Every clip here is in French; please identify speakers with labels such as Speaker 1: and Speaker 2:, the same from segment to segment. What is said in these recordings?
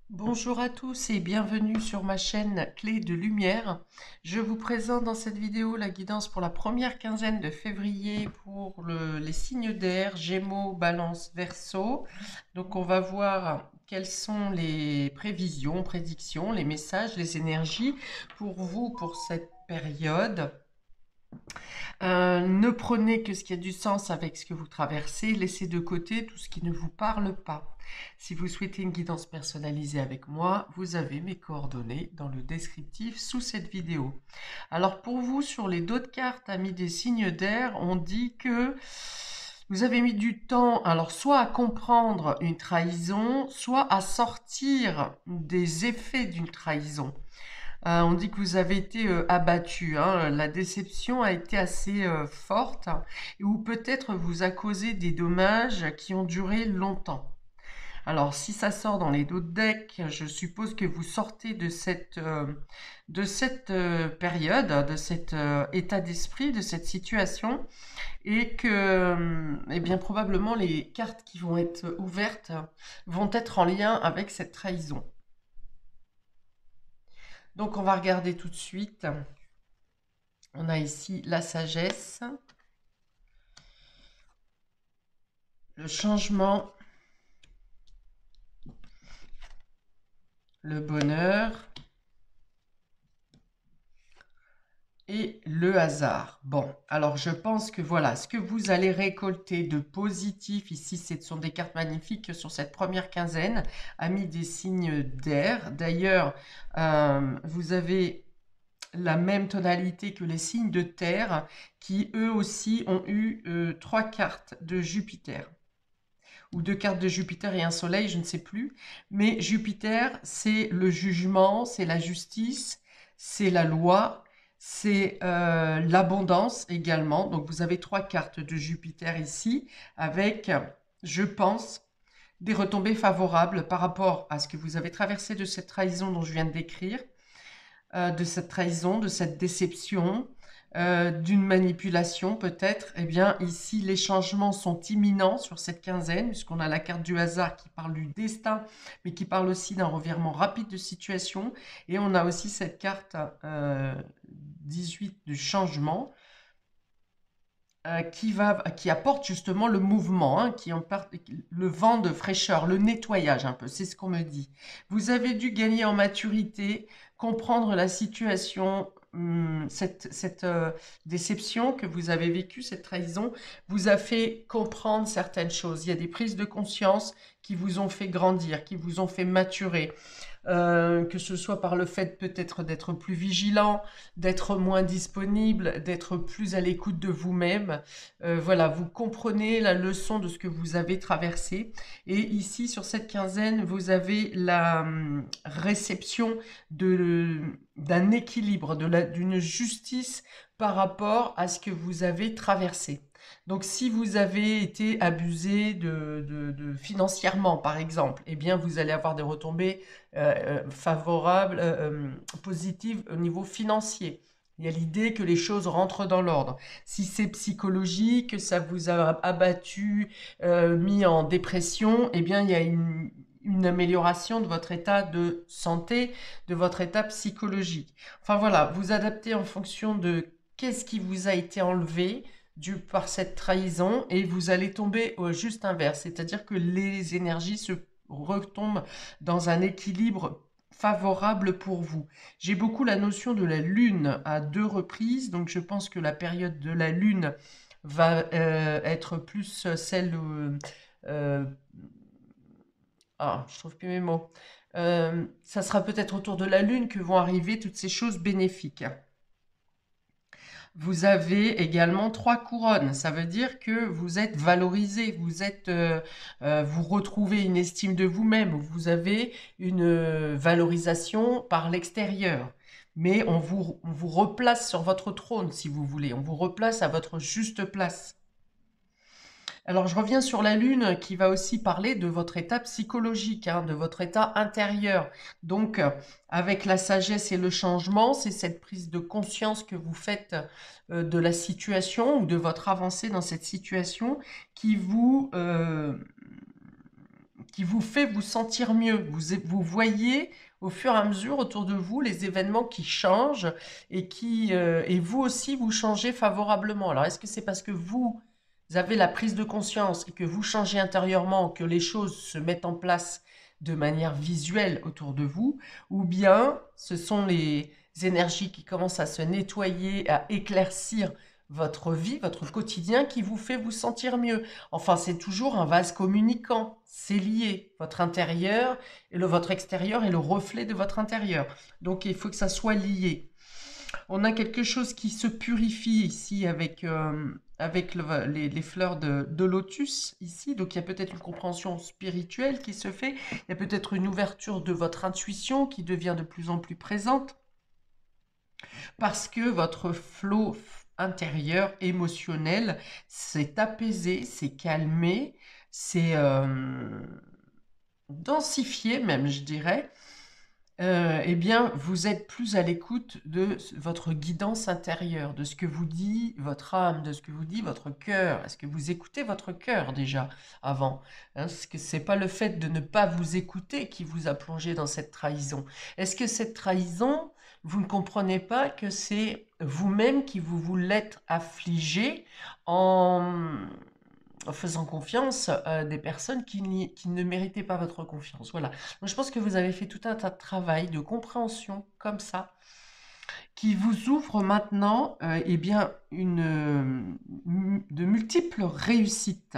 Speaker 1: Bonjour à tous et bienvenue sur ma chaîne Clé de Lumière. Je vous présente dans cette vidéo la guidance pour la première quinzaine de février pour les signes d'air, Gémeaux, Balance, Verseau. Donc on va voir quelles sont les prévisions, prédictions, les messages, les énergies pour vous pour cette période. Ne prenez que ce qui a du sens avec ce que vous traversez, laissez de côté tout ce qui ne vous parle pas. Si vous souhaitez une guidance personnalisée avec moi, vous avez mes coordonnées dans le descriptif sous cette vidéo. Alors pour vous, sur les dos de cartes, amis des signes d'air, on dit que vous avez mis du temps, alors soit à comprendre une trahison, soit à sortir des effets d'une trahison. On dit que vous avez été abattu, hein. La déception a été assez forte ou peut-être vous a causé des dommages qui ont duré longtemps. Alors, si ça sort dans les dos de deck, je suppose que vous sortez de cette période, de cet état d'esprit, de cette situation, et que, eh bien, probablement les cartes qui vont être ouvertes vont être en lien avec cette trahison. Donc, on va regarder tout de suite. On a ici la sagesse, le changement, le bonheur et le hasard. Bon, alors je pense que voilà, ce que vous allez récolter de positif ici, ce sont des cartes magnifiques sur cette première quinzaine, amis des signes d'air. D'ailleurs, vous avez la même tonalité que les signes de terre qui eux aussi ont eu trois cartes de Jupiter. Ou deux cartes de Jupiter et un soleil, je ne sais plus. Mais Jupiter, c'est le jugement, c'est la justice, c'est la loi, c'est l'abondance également. Donc vous avez trois cartes de Jupiter ici avec, je pense, des retombées favorables par rapport à ce que vous avez traversé de cette trahison dont je viens de décrire, de cette trahison, de cette déception, d'une manipulation peut-être. Eh bien, ici, les changements sont imminents sur cette quinzaine, puisqu'on a la carte du hasard qui parle du destin, mais qui parle aussi d'un revirement rapide de situation. Et on a aussi cette carte 18 du changement, qui apporte justement le mouvement, hein, le vent de fraîcheur, le nettoyage un peu, c'est ce qu'on me dit. Vous avez dû gagner en maturité, comprendre la situation, cette déception que vous avez vécue, cette trahison, vous a fait comprendre certaines choses. Il y a des prises de conscience qui vous ont fait grandir, qui vous ont fait maturer. Que ce soit par le fait peut-être d'être plus vigilant, d'être moins disponible, d'être plus à l'écoute de vous-même. Voilà, vous comprenez la leçon de ce que vous avez traversé. Et ici, sur cette quinzaine, vous avez la réception d'un équilibre, d'une justice par rapport à ce que vous avez traversé. Donc, si vous avez été abusé financièrement, par exemple, eh bien, vous allez avoir des retombées favorables, positives au niveau financier. Il y a l'idée que les choses rentrent dans l'ordre. Si c'est psychologique, ça vous a abattu, mis en dépression, eh bien, il y a une amélioration de votre état de santé, de votre état psychologique. Enfin voilà, vous adaptez en fonction de qu'est-ce qui vous a été enlevé par cette trahison et vous allez tomber au juste inverse, c'est-à-dire que les énergies se retombent dans un équilibre favorable pour vous. J'ai beaucoup la notion de la lune à deux reprises, donc je pense que la période de la lune va être plus celle euh, je trouve plus mes mots. Ça sera peut-être autour de la lune que vont arriver toutes ces choses bénéfiques. Vous avez également trois couronnes. Ça veut dire que vous êtes valorisé, vous retrouvez une estime de vous-même, vous avez une valorisation par l'extérieur. Mais on vous replace sur votre trône, si vous voulez. On vous replace à votre juste place. Alors, je reviens sur la Lune qui va aussi parler de votre état psychologique, hein, de votre état intérieur. Donc, avec la sagesse et le changement, c'est cette prise de conscience que vous faites de la situation ou de votre avancée dans cette situation qui qui vous fait vous sentir mieux. Vous voyez au fur et à mesure autour de vous les événements qui changent et vous aussi vous changez favorablement. Alors est-ce que c'est parce que vous avez la prise de conscience et que vous changez intérieurement, que les choses se mettent en place de manière visuelle autour de vous, ou bien ce sont les énergies qui commencent à se nettoyer, à éclaircir votre vie, votre quotidien qui vous fait vous sentir mieux. Enfin, c'est toujours un vase communicant, c'est lié. Votre intérieur et votre extérieur est le reflet de votre intérieur. Donc, il faut que ça soit lié. On a quelque chose qui se purifie ici avec les fleurs de lotus ici. Donc, il y a peut-être une compréhension spirituelle qui se fait. Il y a peut-être une ouverture de votre intuition qui devient de plus en plus présente parce que votre flot intérieur, émotionnel, s'est apaisé, s'est calmé, s'est densifié même, je dirais. Eh bien, vous êtes plus à l'écoute de votre guidance intérieure, de ce que vous dit votre âme, de ce que vous dit votre cœur. Est-ce que vous écoutez votre cœur déjà avant? Est-ce que c'est pas le fait de ne pas vous écouter qui vous a plongé dans cette trahison? Est-ce que cette trahison, vous ne comprenez pas que c'est vous-même qui vous l'êtes affligé en faisant confiance à des personnes qui ne méritaient pas votre confiance. Voilà. Donc, je pense que vous avez fait tout un tas de travail, de compréhension comme ça, qui vous ouvre maintenant eh bien, de multiples réussites.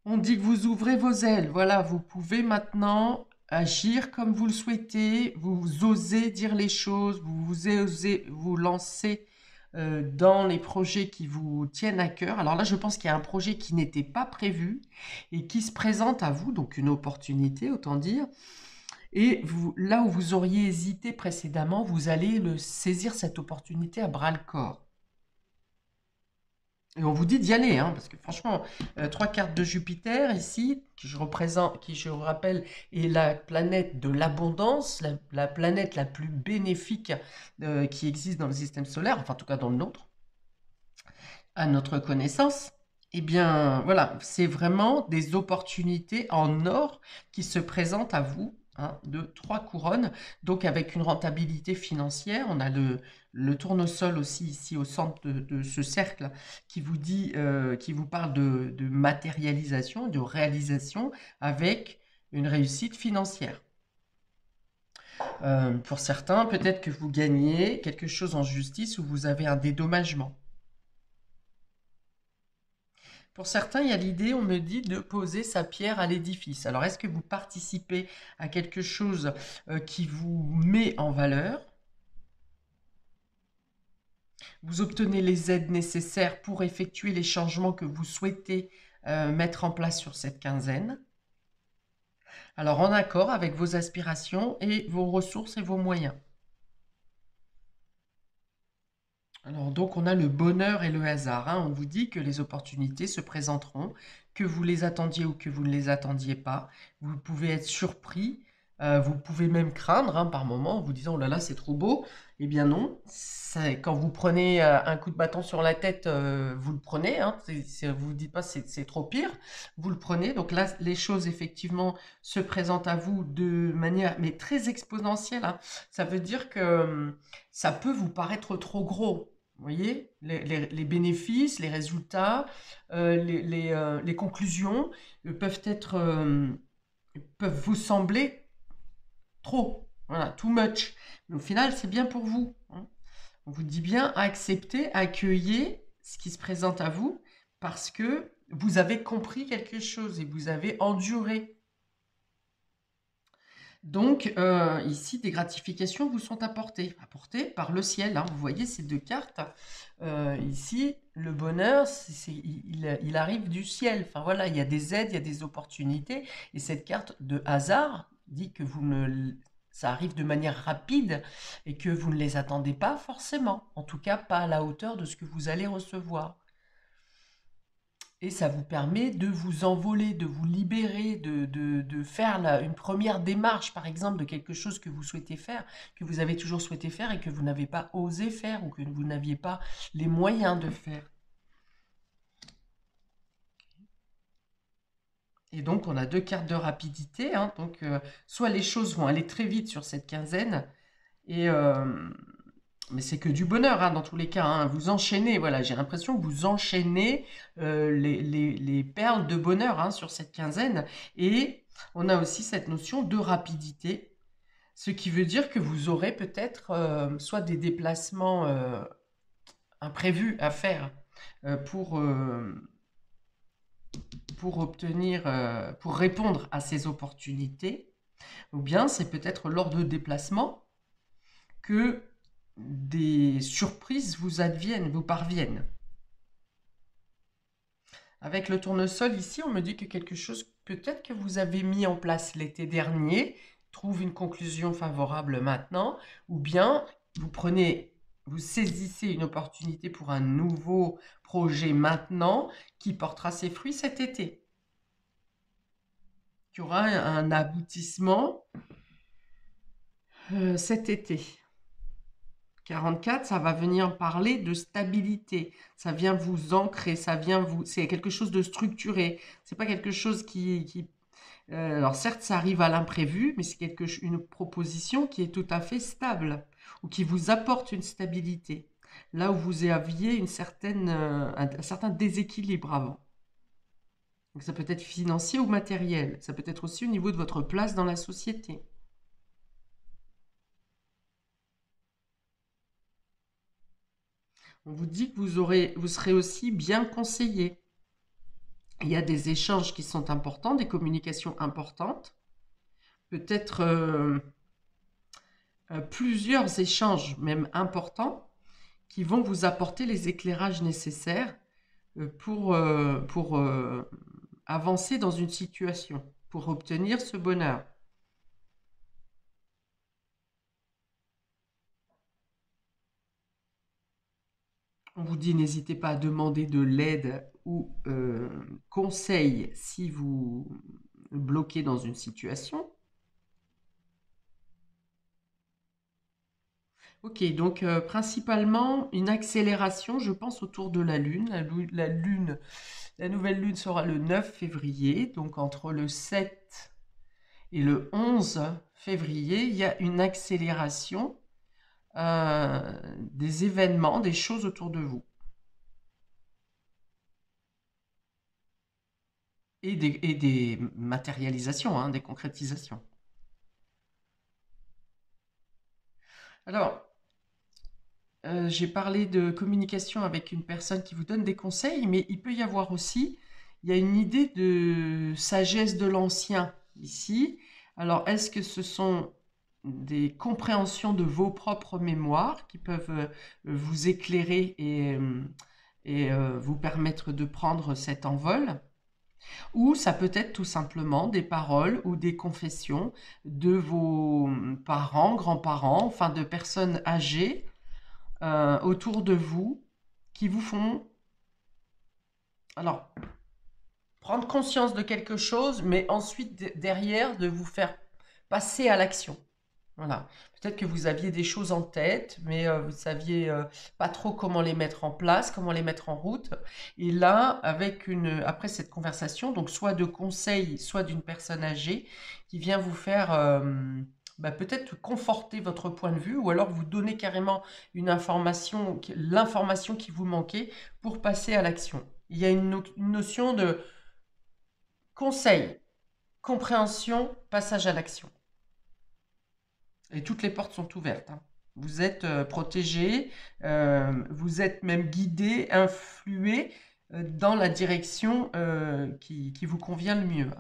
Speaker 1: On dit que vous ouvrez vos ailes. Voilà, vous pouvez maintenant agir comme vous le souhaitez. Vous osez dire les choses, vous osez vous lancer dans les projets qui vous tiennent à cœur. Alors là, je pense qu'il y a un projet qui n'était pas prévu et qui se présente à vous, donc une opportunité, autant dire. Et vous, là où vous auriez hésité précédemment, vous allez saisir cette opportunité à bras-le-corps. Et on vous dit d'y aller, hein, parce que franchement, 3 cartes de Jupiter ici, qui je rappelle, est la planète de l'abondance, la planète la plus bénéfique qui existe dans le système solaire, enfin en tout cas dans le nôtre, à notre connaissance. Eh bien, voilà, c'est vraiment des opportunités en or qui se présentent à vous, hein, de 3 couronnes, donc avec une rentabilité financière. On a le tournesol aussi ici au centre de ce cercle qui vous dit, qui vous parle de matérialisation, de réalisation avec une réussite financière. Pour certains, peut-être que vous gagnez quelque chose en justice ou vous avez un dédommagement. Pour certains, il y a l'idée, on me dit, de poser sa pierre à l'édifice. Alors, est-ce que vous participez à quelque chose qui vous met en valeur? Vous obtenez les aides nécessaires pour effectuer les changements que vous souhaitez mettre en place sur cette quinzaine. Alors, en accord avec vos aspirations et vos ressources et vos moyens. Alors, donc, on a le bonheur et le hasard, hein. On vous dit que les opportunités se présenteront, que vous les attendiez ou que vous ne les attendiez pas. Vous pouvez être surpris, vous pouvez même craindre, hein, par moment en vous disant, oh là là, c'est trop beau. Eh bien non, quand vous prenez un coup de bâton sur la tête, vous le prenez, hein. Vous ne dites pas c'est trop pire, vous le prenez. Donc là, les choses effectivement se présentent à vous de manière, mais très exponentielle, hein. Ça veut dire que ça peut vous paraître trop gros. Vous voyez, les bénéfices, les résultats, les conclusions peuvent vous sembler trop. Voilà, too much. Mais au final, c'est bien pour vous, hein. On vous dit bien acceptez, accueillez ce qui se présente à vous parce que vous avez compris quelque chose et vous avez enduré. Donc, ici, des gratifications vous sont apportées par le ciel, hein. Vous voyez ces 2 cartes. Ici, le bonheur, il arrive du ciel. Enfin voilà, il y a des aides, il y a des opportunités. Et cette carte de hasard dit que ça arrive de manière rapide et que vous ne les attendez pas forcément. En tout cas, pas à la hauteur de ce que vous allez recevoir. Et ça vous permet de vous envoler, de vous libérer, de faire une première démarche, par exemple, de quelque chose que vous souhaitez faire, que vous avez toujours souhaité faire et que vous n'avez pas osé faire ou que vous n'aviez pas les moyens de faire. Et donc, on a deux cartes de rapidité, hein. Donc, soit les choses vont aller très vite sur cette quinzaine, et, mais c'est que du bonheur, hein, dans tous les cas, hein. Vous enchaînez, voilà, j'ai l'impression que vous enchaînez les perles de bonheur, hein, sur cette quinzaine. Et on a aussi cette notion de rapidité, ce qui veut dire que vous aurez peut-être soit des déplacements imprévus à faire euh, pour, euh, obtenir, pour répondre à ces opportunités, ou bien c'est peut-être lors de déplacements que des surprises vous adviennent, vous parviennent. Avec le tournesol ici, on me dit que quelque chose peut-être que vous avez mis en place l'été dernier trouve une conclusion favorable maintenant, ou bien vous saisissez une opportunité pour un nouveau projet maintenant qui portera ses fruits cet été. Il y aura un aboutissement cet été. 44, ça va venir parler de stabilité. Ça vient vous ancrer, c'est quelque chose de structuré. C'est pas quelque chose alors certes, ça arrive à l'imprévu, mais c'est une proposition qui est tout à fait stable ou qui vous apporte une stabilité. Là où vous aviez un certain déséquilibre avant. Donc ça peut être financier ou matériel. Ça peut être aussi au niveau de votre place dans la société. On vous dit que vous serez aussi bien conseillé. Il y a des échanges qui sont importants, des communications importantes. Peut-être plusieurs échanges même importants qui vont vous apporter les éclairages nécessaires pour avancer dans une situation, pour obtenir ce bonheur. On vous dit n'hésitez pas à demander de l'aide ou conseil si vous bloquez dans une situation. Ok, donc principalement une accélération, je pense, autour de la Lune. La nouvelle Lune sera le 9 février, donc entre le 7 et le 11 février, il y a une accélération des événements, des choses autour de vous. Et des matérialisations, hein, des concrétisations. Alors, j'ai parlé de communication avec une personne qui vous donne des conseils, mais il peut y avoir aussi, il y a une idée de sagesse de l'ancien ici. Alors, est-ce que ce sont des compréhensions de vos propres mémoires qui peuvent vous éclairer et vous permettre de prendre cet envol? Ou ça peut être tout simplement des paroles ou des confessions de vos parents, grands-parents, enfin de personnes âgées autour de vous qui vous font alors prendre conscience de quelque chose, mais ensuite derrière de vous faire passer à l'action. Voilà. Peut-être que vous aviez des choses en tête, mais vous ne saviez pas trop comment les mettre en place, comment les mettre en route. Et là, après cette conversation, donc soit de conseils, soit d'une personne âgée qui vient vous faire peut-être conforter votre point de vue, ou alors vous donner carrément l'information qui vous manquait pour passer à l'action. Il y a une notion de conseil, compréhension, passage à l'action. Et toutes les portes sont ouvertes, hein. Vous êtes protégé, vous êtes même guidé, influé dans la direction qui vous convient le mieux.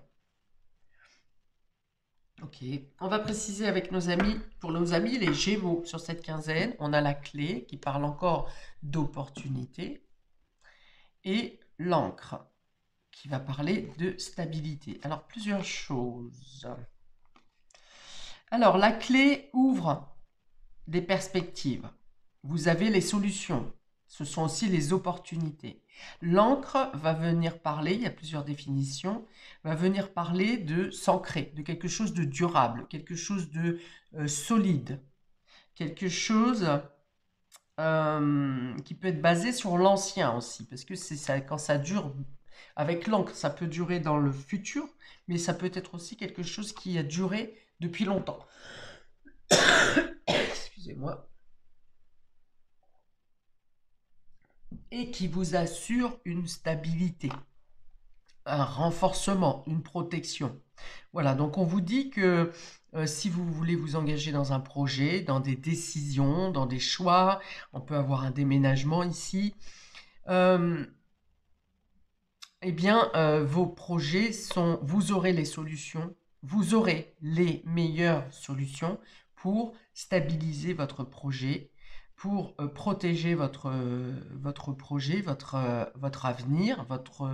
Speaker 1: Ok, on va préciser avec nos amis, pour nos amis les Gémeaux sur cette quinzaine, on a la clé qui parle encore d'opportunité et l'encre qui va parler de stabilité. Alors plusieurs choses. Alors la clé ouvre des perspectives. Vous avez les solutions. Ce sont aussi les opportunités. L'encre va venir parler, il y a plusieurs définitions, va venir parler de s'ancrer, de quelque chose de durable, quelque chose de solide, quelque chose qui peut être basé sur l'ancien aussi, parce que c'est ça, quand ça dure Avec l'encre, ça peut durer dans le futur, mais ça peut être aussi quelque chose qui a duré depuis longtemps. Excusez-moi. Et qui vous assure une stabilité, un renforcement, une protection. Voilà, donc on vous dit que si vous voulez vous engager dans un projet, dans des décisions, dans des choix, on peut avoir un déménagement ici, eh bien, vos projets sont, vous aurez les solutions, vous aurez les meilleures solutions pour stabiliser votre projet, pour protéger votre projet, votre avenir, votre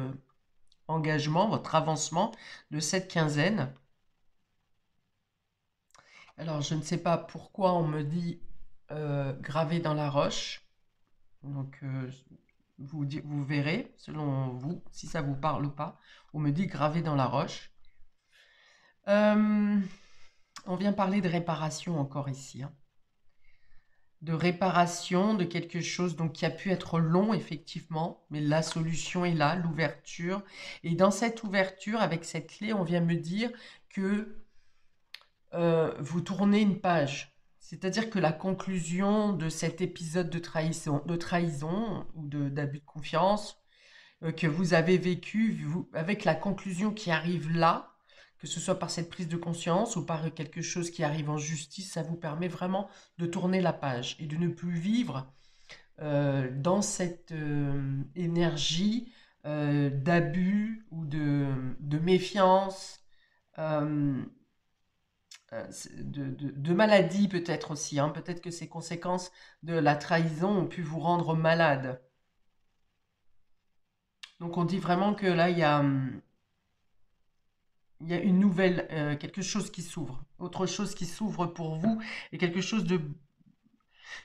Speaker 1: engagement, votre avancement de cette quinzaine. Alors, je ne sais pas pourquoi on me dit gravé dans la roche. Donc, vous verrez, selon vous, si ça vous parle ou pas. On me dit gravé dans la roche. On vient parler de réparation encore ici. Hein. De réparation de quelque chose donc, qui a pu être long, effectivement, mais la solution est là, l'ouverture. Et dans cette ouverture, avec cette clé, on vient me dire que vous tournez une page. C'est-à-dire que la conclusion de cet épisode de trahison ou d'abus de confiance que vous avez vécu, avec la conclusion qui arrive là, que ce soit par cette prise de conscience ou par quelque chose qui arrive en justice, ça vous permet vraiment de tourner la page et de ne plus vivre dans cette énergie d'abus ou de méfiance, de maladie peut-être aussi. Hein. Peut-être que ces conséquences de la trahison ont pu vous rendre malade. Donc on dit vraiment que là, il y a une nouvelle, quelque chose qui s'ouvre, autre chose qui s'ouvre pour vous, et quelque chose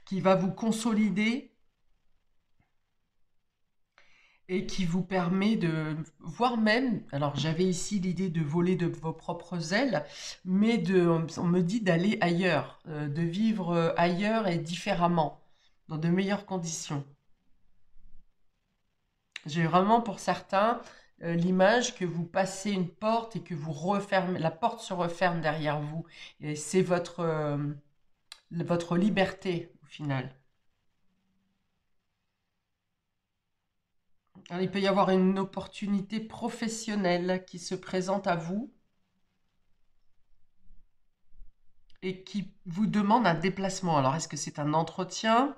Speaker 1: qui va vous consolider et qui vous permet de, voire même, alors j'avais ici l'idée de voler de vos propres ailes, mais on me dit d'aller ailleurs, de vivre ailleurs et différemment, dans de meilleures conditions. J'ai vraiment pour certains l'image que vous passez une porte et que vous refermez, la porte se referme derrière vous. Et c'est votre liberté au final. Alors, il peut y avoir une opportunité professionnelle qui se présente à vous et qui vous demande un déplacement. Alors, est-ce que c'est un entretien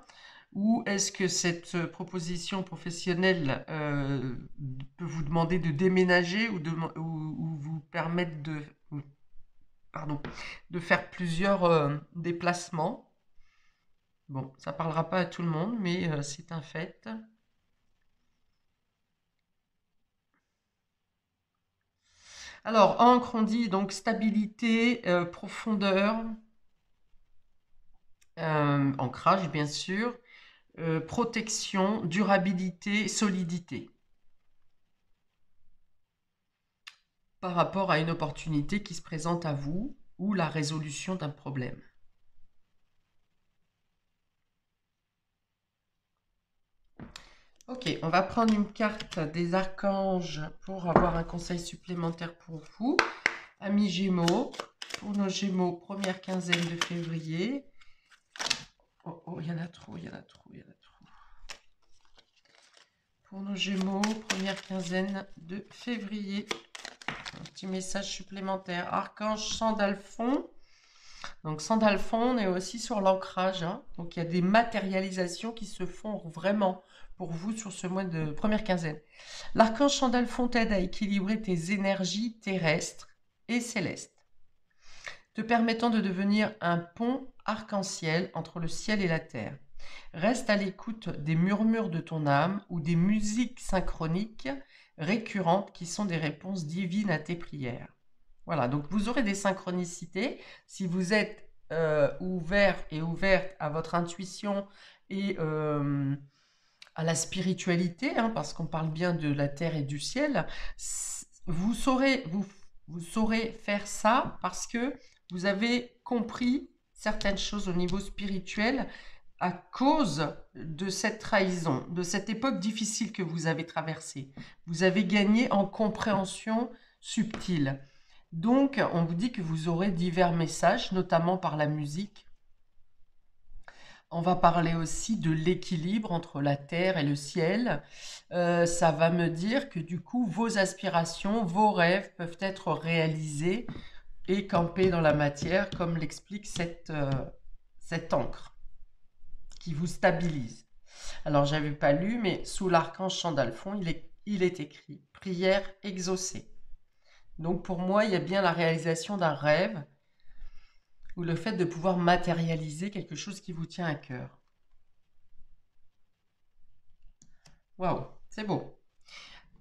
Speaker 1: ou est-ce que cette proposition professionnelle peut vous demander de déménager ou vous permettre de faire plusieurs déplacements? Bon, ça ne parlera pas à tout le monde, mais c'est un fait. Alors, encre, on dit donc stabilité, profondeur, ancrage bien sûr, protection, durabilité, solidité. Par rapport à une opportunité qui se présente à vous ou la résolution d'un problème. Ok, on va prendre une carte des archanges pour avoir un conseil supplémentaire pour vous. Amis Gémeaux, pour nos Gémeaux, première quinzaine de février. Oh, il y en a trop, il y en a trop, il y en a trop. Pour nos Gémeaux, première quinzaine de février. Un petit message supplémentaire. Archange Sandalphon. Donc Sandalphon, on est aussi sur l'ancrage. Hein. Donc il y a des matérialisations qui se font vraiment pour vous sur ce mois de première quinzaine. L'archange Sandalphon t'aide à équilibrer tes énergies terrestres et célestes, te permettant de devenir un pont arc-en-ciel entre le ciel et la terre. Reste à l'écoute des murmures de ton âme ou des musiques synchroniques récurrentes qui sont des réponses divines à tes prières. Voilà, donc vous aurez des synchronicités. Si vous êtes ouvert et ouverte à votre intuition et à la spiritualité, hein, parce qu'on parle bien de la terre et du ciel, vous saurez faire ça parce que vous avez compris certaines choses au niveau spirituel à cause de cette trahison, de cette époque difficile que vous avez traversée. Vous avez gagné en compréhension subtile. Donc, on vous dit que vous aurez divers messages, notamment par la musique. On va parler aussi de l'équilibre entre la terre et le ciel. Ça va me dire que du coup, vos aspirations, vos rêves peuvent être réalisés et campés dans la matière, comme l'explique cette encre qui vous stabilise. Alors, j'avais pas lu, mais sous l'archange Chandalphon, il est écrit « Prière exaucée ». Donc, pour moi, il y a bien la réalisation d'un rêve ou le fait de pouvoir matérialiser quelque chose qui vous tient à cœur. Waouh, c'est beau.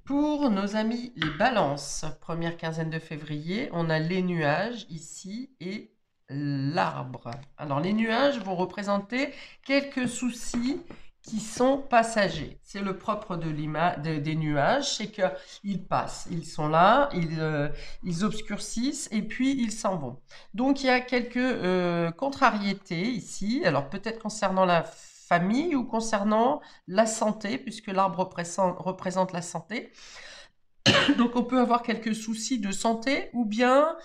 Speaker 1: Pour nos amis les balances, première quinzaine de février, on a les nuages ici et l'arbre. Alors les nuages vont représenter quelques soucis qui sont passagers. C'est le propre des nuages, c'est qu'ils passent, ils sont là, ils obscurcissent et puis ils s'en vont. Donc il y a quelques contrariétés ici, alors peut-être concernant la famille ou concernant la santé, puisque l'arbre représente la santé. Donc on peut avoir quelques soucis de santé ou bien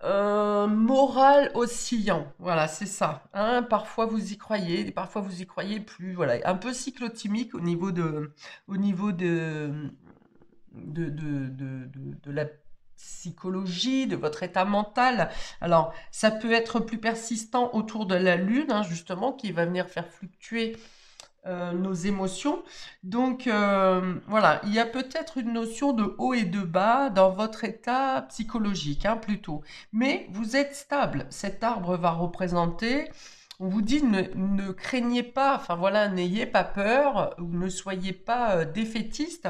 Speaker 1: moral oscillant. Voilà, c'est ça. Hein, parfois vous y croyez, parfois vous y croyez plus. Voilà, un peu cyclotimique au niveau de la psychologie, de votre état mental. Alors, ça peut être plus persistant autour de la lune, hein, justement, qui va venir faire fluctuer nos émotions. Donc, voilà, il y a peut-être une notion de haut et de bas dans votre état psychologique, hein, plutôt. Mais vous êtes stable. Cet arbre va représenter... On vous dit ne craignez pas, enfin voilà, n'ayez pas peur ou ne soyez pas défaitiste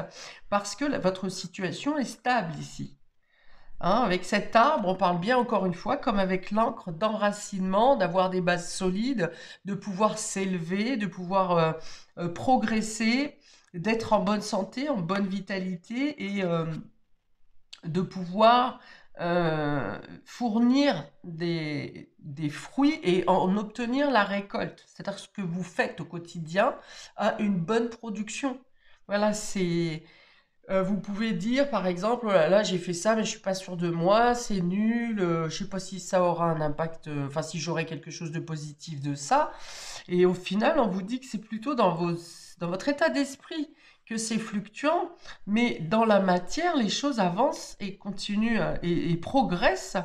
Speaker 1: parce que votre situation est stable ici. Hein, avec cet arbre, on parle bien encore une fois, comme avec l'encre, d'enracinement, d'avoir des bases solides, de pouvoir s'élever, de pouvoir progresser, d'être en bonne santé, en bonne vitalité et de pouvoir fournir des fruits et en obtenir la récolte. C'est-à-dire ce que vous faites au quotidien a une bonne production. Voilà, c'est... vous pouvez dire, par exemple, oh là là, j'ai fait ça, mais je suis pas sûr de moi, c'est nul, je sais pas si ça aura un impact, enfin si j'aurai quelque chose de positif de ça. Et au final, on vous dit que c'est plutôt dans votre état d'esprit que c'est fluctuant, mais dans la matière, les choses avancent et continuent et progressent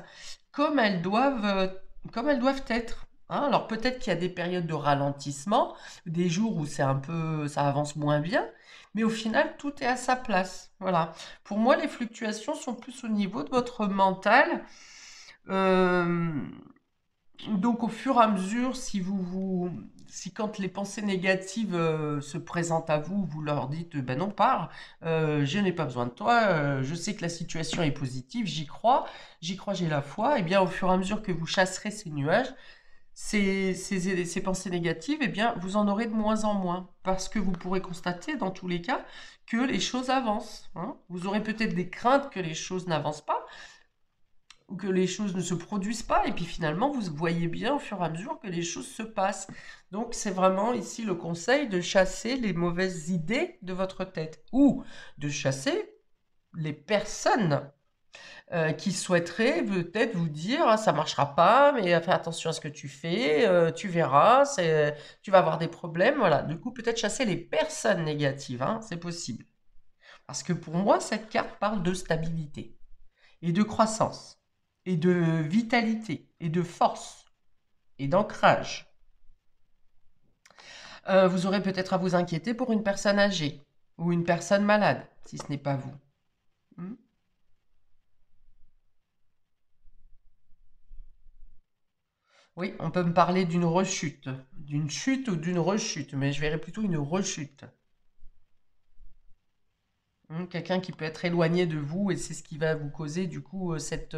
Speaker 1: comme elles doivent, euh, comme elles doivent être. Hein, alors peut-être qu'il y a des périodes de ralentissement, des jours où c'est un peu, ça avance moins bien, mais au final, tout est à sa place. Voilà. Pour moi, les fluctuations sont plus au niveau de votre mental. Euh, donc, au fur et à mesure, si quand les pensées négatives se présentent à vous, vous leur dites, ben non, pars, je n'ai pas besoin de toi, je sais que la situation est positive, j'y crois, j'ai la foi. Et bien, au fur et à mesure que vous chasserez ces nuages, ces pensées négatives, eh bien, vous en aurez de moins en moins. Parce que vous pourrez constater, dans tous les cas, que les choses avancent. Hein. Vous aurez peut-être des craintes que les choses n'avancent pas, ou que les choses ne se produisent pas, et puis finalement, vous voyez bien au fur et à mesure que les choses se passent. Donc, c'est vraiment ici le conseil de chasser les mauvaises idées de votre tête, ou de chasser les personnes qui souhaiteraient peut-être vous dire ah, ça marchera pas, mais fais attention à ce que tu fais, tu verras, tu vas avoir des problèmes. Voilà, du coup, peut-être chasser les personnes négatives, hein, c'est possible. Parce que pour moi, cette carte parle de stabilité et de croissance et de vitalité et de force et d'ancrage. Vous aurez peut-être à vous inquiéter pour une personne âgée ou une personne malade, si ce n'est pas vous. Hmm. Oui, on peut me parler d'une chute ou d'une rechute, mais je verrais plutôt une rechute. Quelqu'un qui peut être éloigné de vous et c'est ce qui va vous causer du coup cette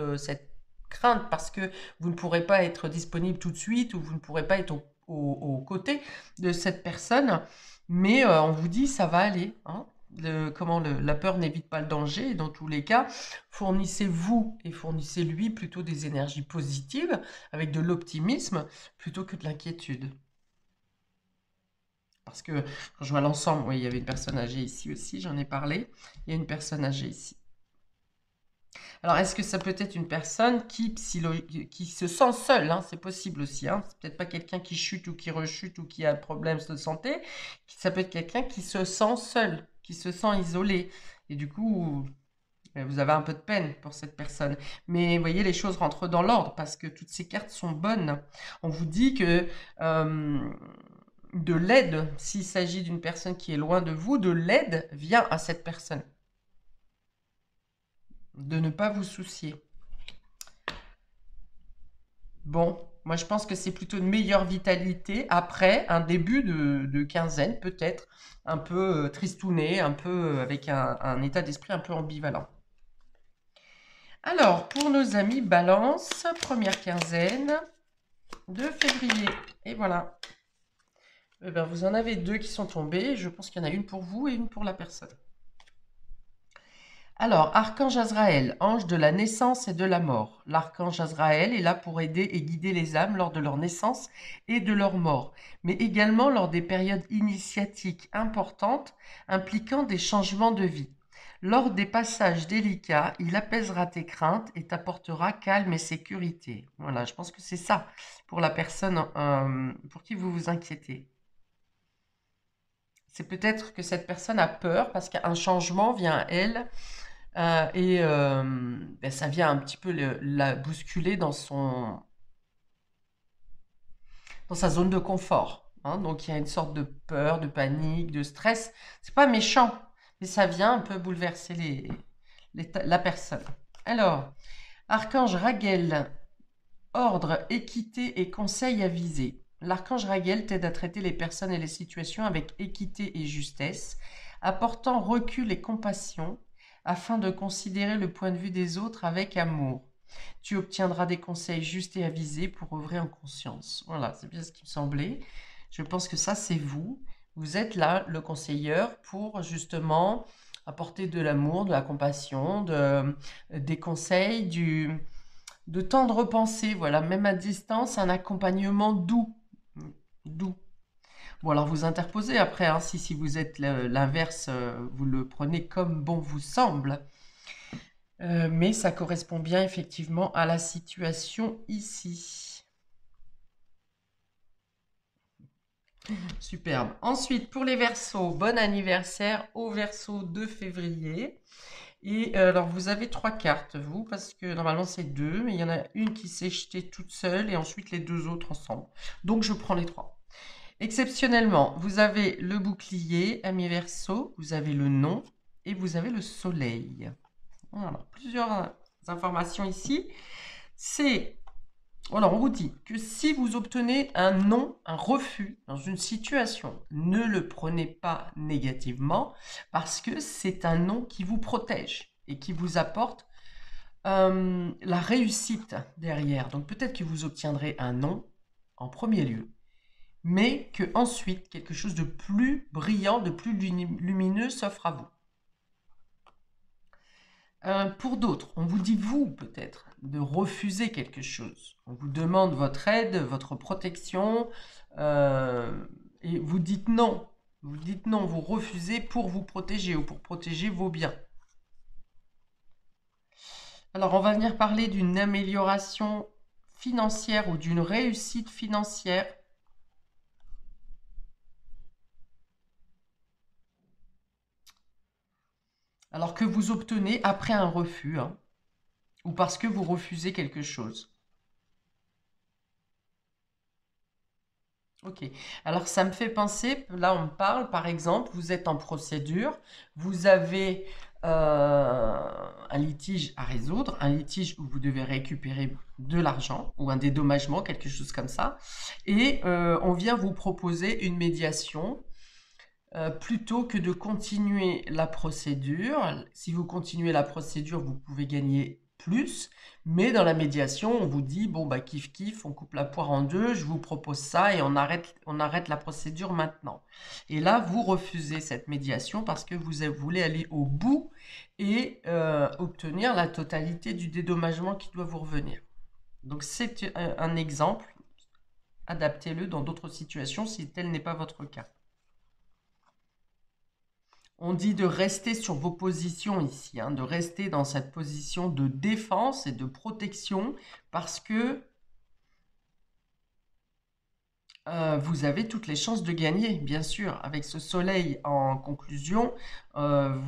Speaker 1: crainte parce que vous ne pourrez pas être disponible tout de suite ou vous ne pourrez pas être aux côtés de cette personne, mais on vous dit ça va aller. Hein. La peur n'évite pas le danger et dans tous les cas, fournissez-vous et fournissez-lui plutôt des énergies positives avec de l'optimisme plutôt que de l'inquiétude. Parce que quand je vois l'ensemble, oui, il y avait une personne âgée ici aussi, j'en ai parlé. Il y a une personne âgée ici. Alors, est-ce que ça peut être une personne qui se sent seule, hein, c'est possible aussi, hein. C'est peut-être pas quelqu'un qui chute ou qui rechute ou qui a un problème de santé. Ça peut être quelqu'un qui se sent seul, qui se sent isolé. Et du coup, vous avez un peu de peine pour cette personne. Mais vous voyez, les choses rentrent dans l'ordre parce que toutes ces cartes sont bonnes. On vous dit que de l'aide, s'il s'agit d'une personne qui est loin de vous, de l'aide vient à cette personne. De ne pas vous soucier. Bon, moi je pense que c'est plutôt une meilleure vitalité après un début de quinzaine, peut-être, un peu tristouné, un peu avec un état d'esprit un peu ambivalent. Alors, pour nos amis Balance, première quinzaine de février. Et voilà. Eh bien, vous en avez deux qui sont tombés. Je pense qu'il y en a une pour vous et une pour la personne. Alors, Archange Azraël, ange de la naissance et de la mort. L'archange Azraël est là pour aider et guider les âmes lors de leur naissance et de leur mort, mais également lors des périodes initiatiques importantes impliquant des changements de vie. Lors des passages délicats, il apaisera tes craintes et t'apportera calme et sécurité. Voilà, je pense que c'est ça pour la personne pour qui vous vous inquiétez. C'est peut-être que cette personne a peur parce qu'un changement vient à elle ben, ça vient un petit peu la bousculer dans sa zone de confort, hein. Donc il y a une sorte de peur, de panique, de stress. C'est pas méchant, mais ça vient un peu bouleverser la personne. Alors, Archange Raguel, ordre, équité et conseil avisé. L'archange Raguel t'aide à traiter les personnes et les situations avec équité et justesse, apportant recul et compassion afin de considérer le point de vue des autres avec amour. Tu obtiendras des conseils justes et avisés pour œuvrer en conscience. Voilà, c'est bien ce qui me semblait. Je pense que ça, c'est vous. Vous êtes là, le conseilleur, pour justement apporter de l'amour, de la compassion, des conseils, de tendre pensée, voilà, même à distance, un accompagnement doux. Doux. Bon, alors vous interposez après, hein, si vous êtes l'inverse, vous le prenez comme bon vous semble. Mais ça correspond bien effectivement à la situation ici. Superbe. Ensuite, pour les Verseaux, bon anniversaire au Verseau de février. Et alors, vous avez 3 cartes, vous, parce que normalement c'est 2, mais il y en a une qui s'est jetée toute seule et ensuite les 2 autres ensemble. Donc, je prends les 3. Exceptionnellement, vous avez le bouclier, ami Verseau, vous avez le nom et vous avez le soleil. Voilà, plusieurs informations ici. Alors, on vous dit que si vous obtenez un non, un refus dans une situation, ne le prenez pas négativement parce que c'est un non qui vous protège et qui vous apporte la réussite derrière. Donc, peut-être que vous obtiendrez un non en premier lieu, mais que ensuite quelque chose de plus brillant, de plus lumineux s'offre à vous. Pour d'autres, on vous dit, vous, peut-être, de refuser quelque chose. On vous demande votre aide, votre protection, et vous dites non. Vous dites non, vous refusez pour vous protéger ou pour protéger vos biens. Alors, on va venir parler d'une amélioration financière ou d'une réussite financière. Alors que vous obtenez après un refus, hein, ou parce que vous refusez quelque chose. Ok, alors ça me fait penser, là on parle par exemple, vous êtes en procédure, vous avez un litige à résoudre, un litige où vous devez récupérer de l'argent ou un dédommagement, quelque chose comme ça, et on vient vous proposer une médiation. Plutôt que de continuer la procédure. Si vous continuez la procédure, vous pouvez gagner plus, mais dans la médiation, on vous dit, bon, bah, kiff kiff, on coupe la poire en deux, je vous propose ça et on arrête la procédure maintenant. Et là, vous refusez cette médiation parce que vous voulez aller au bout et obtenir la totalité du dédommagement qui doit vous revenir. Donc, c'est un exemple. Adaptez-le dans d'autres situations si tel n'est pas votre cas. On dit de rester sur vos positions ici, hein, de rester dans cette position de défense et de protection parce que vous avez toutes les chances de gagner, bien sûr. Avec ce soleil en conclusion,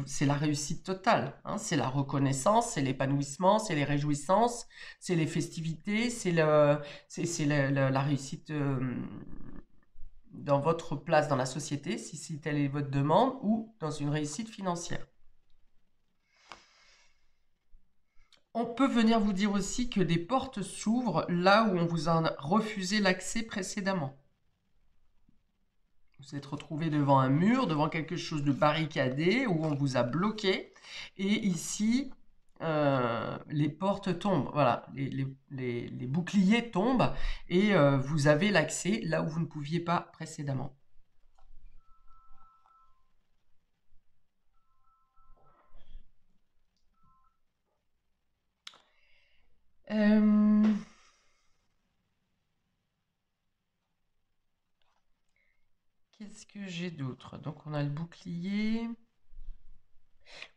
Speaker 1: c'est la réussite totale, hein. C'est la reconnaissance, c'est l'épanouissement, c'est les réjouissances, c'est les festivités, la réussite dans votre place dans la société, si telle est votre demande, ou dans une réussite financière. On peut venir vous dire aussi que des portes s'ouvrent là où on vous a refusé l'accès précédemment. Vous êtes retrouvé devant un mur, devant quelque chose de barricadé, où on vous a bloqué. Et ici, les portes tombent, voilà, les boucliers tombent et vous avez l'accès là où vous ne pouviez pas précédemment. Qu'est-ce que j'ai d'autre? Donc on a le bouclier.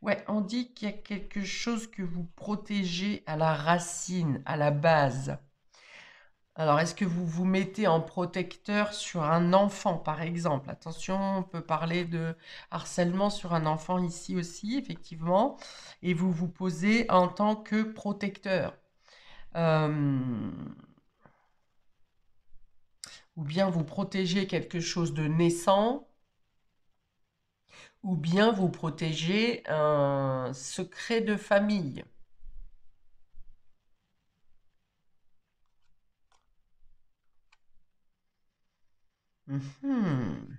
Speaker 1: Ouais, on dit qu'il y a quelque chose que vous protégez à la racine, à la base. Alors, est-ce que vous vous mettez en protecteur sur un enfant, par exemple? Attention, on peut parler de harcèlement sur un enfant ici aussi, effectivement. Et vous vous posez en tant que protecteur. Ou bien vous protégez quelque chose de naissant, ou bien vous protégez un secret de famille. Mhm.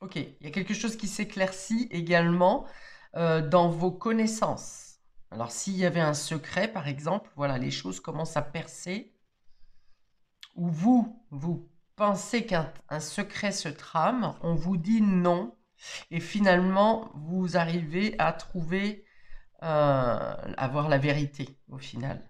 Speaker 1: Ok, il y a quelque chose qui s'éclaircit également dans vos connaissances. Alors, s'il y avait un secret, par exemple, voilà, les choses commencent à percer, ou vous pensez qu'un secret se trame, on vous dit non, et finalement, vous arrivez à trouver, à voir la vérité au final.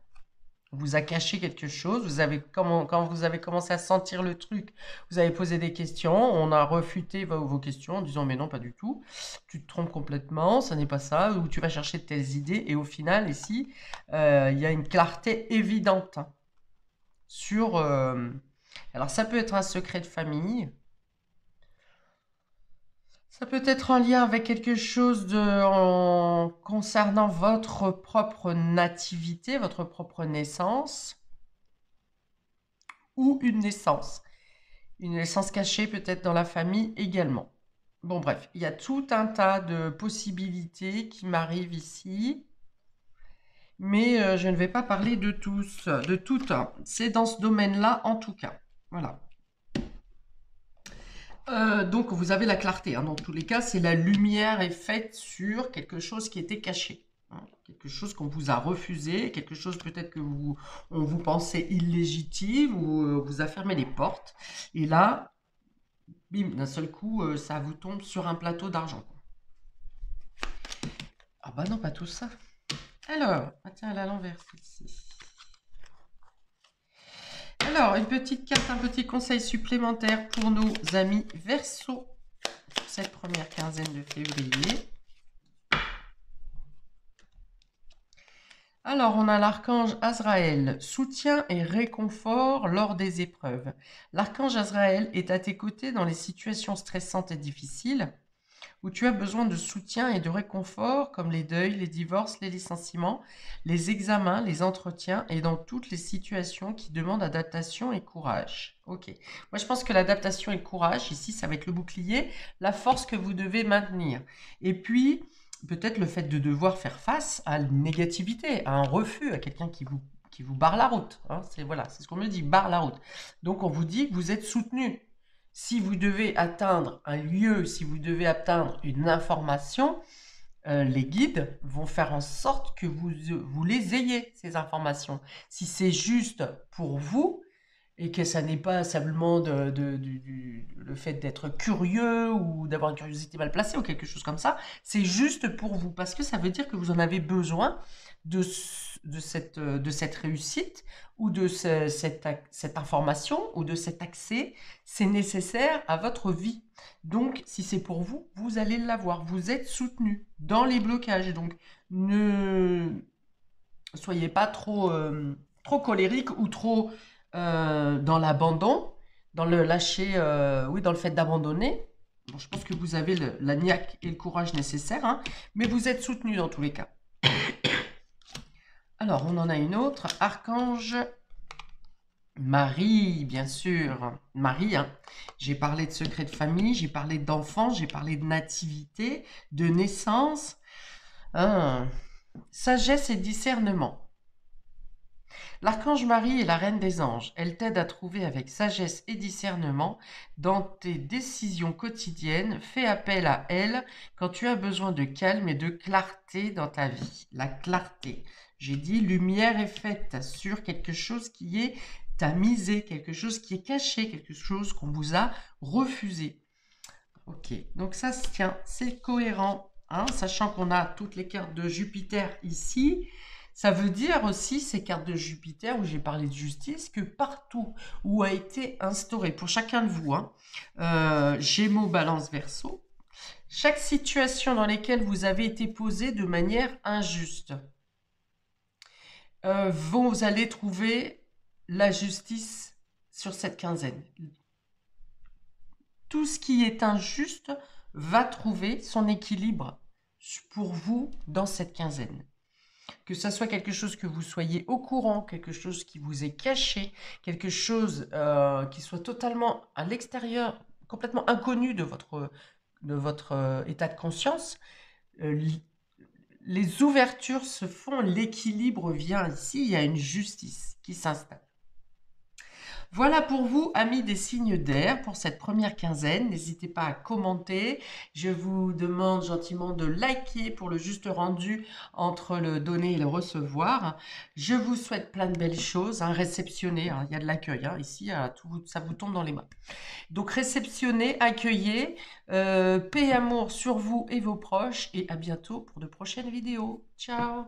Speaker 1: On vous a caché quelque chose, quand vous avez commencé à sentir le truc, vous avez posé des questions, on a refuté vos questions en disant mais non, pas du tout, tu te trompes complètement, ça n'est pas ça, ou tu vas chercher de telles idées, et au final, ici, il y a une clarté évidente sur... alors ça peut être un secret de famille, ça peut être en lien avec quelque chose concernant votre propre nativité, votre propre naissance, ou une naissance. Une naissance cachée peut-être dans la famille également. Bon bref, il y a tout un tas de possibilités qui m'arrivent ici, mais je ne vais pas parler de tous, de toutes, hein. C'est dans ce domaine-là en tout cas. Voilà. Donc vous avez la clarté, hein. Dans tous les cas, c'est la lumière est faite sur quelque chose qui était caché, hein. Quelque chose qu'on vous a refusé, quelque chose peut-être que on vous pensait illégitime ou vous a fermé les portes. Et là, bim, d'un seul coup, ça vous tombe sur un plateau d'argent. Ah bah non, pas tout ça. Alors, ah tiens, elle est à l'envers, celle-ci. Alors, une petite carte, un petit conseil supplémentaire pour nos amis Verseau pour cette première quinzaine de février. Alors, on a l'archange Azraël, soutien et réconfort lors des épreuves. L'archange Azraël est à tes côtés dans les situations stressantes et difficiles où tu as besoin de soutien et de réconfort comme les deuils, les divorces, les licenciements, les examens, les entretiens et dans toutes les situations qui demandent adaptation et courage. Ok. Moi, je pense que l'adaptation et le courage, ici, ça va être le bouclier, la force que vous devez maintenir. Et puis, peut-être le fait de devoir faire face à une négativité, à un refus, à quelqu'un qui vous barre la route, hein. Voilà, c'est ce qu'on me dit, barre la route. Donc, on vous dit que vous êtes soutenu. Si vous devez atteindre un lieu, si vous devez atteindre une information, les guides vont faire en sorte que vous les ayez, ces informations. Si c'est juste pour vous, Et que ça n'est pas simplement le fait d'être curieux ou d'avoir une curiosité mal placée ou quelque chose comme ça. C'est juste pour vous, parce que ça veut dire que vous en avez besoin de cette réussite ou de cette information ou de cet accès. C'est nécessaire à votre vie. Donc, si c'est pour vous, vous allez l'avoir. Vous êtes soutenu dans les blocages. Donc, ne soyez pas trop colérique ou trop dans l'abandon, dans le lâcher, oui, dans le fait d'abandonner. Bon, je pense que vous avez la niaque et le courage nécessaires, hein, mais vous êtes soutenu dans tous les cas. Alors, on en a une autre. Archange Marie, bien sûr. Marie, hein. J'ai parlé de secret de famille, j'ai parlé d'enfants, j'ai parlé de nativité, de naissance. Hein. Sagesse et discernement. L'archange Marie est la reine des anges. Elle t'aide à trouver avec sagesse et discernement dans tes décisions quotidiennes. Fais appel à elle quand tu as besoin de calme et de clarté dans ta vie. La clarté. J'ai dit lumière est faite sur quelque chose qui est tamisé, quelque chose qui est caché, quelque chose qu'on vous a refusé. Ok, donc ça se tient, c'est cohérent, hein, sachant qu'on a toutes les cartes de Jupiter ici. Ça veut dire aussi, ces cartes de Jupiter, où j'ai parlé de justice, que partout où a été instauré, pour chacun de vous, hein, Gémeaux, Balance, Verseau, chaque situation dans laquelle vous avez été posé de manière injuste, vous allez trouver la justice sur cette quinzaine. Tout ce qui est injuste va trouver son équilibre pour vous dans cette quinzaine. Que ça soit quelque chose que vous soyez au courant, quelque chose qui vous est caché, quelque chose qui soit totalement à l'extérieur, complètement inconnu de votre état de conscience, les ouvertures se font, l'équilibre vient ici, il y a une justice qui s'installe. Voilà pour vous, amis des signes d'air, pour cette première quinzaine. N'hésitez pas à commenter. Je vous demande gentiment de liker pour le juste rendu entre le donner et le recevoir. Je vous souhaite plein de belles choses. Hein, réceptionnez, hein, il y a de l'accueil. Hein, ici, ça vous tombe dans les mains. Donc, réceptionnez, accueillez. Paix et amour sur vous et vos proches. Et à bientôt pour de prochaines vidéos. Ciao!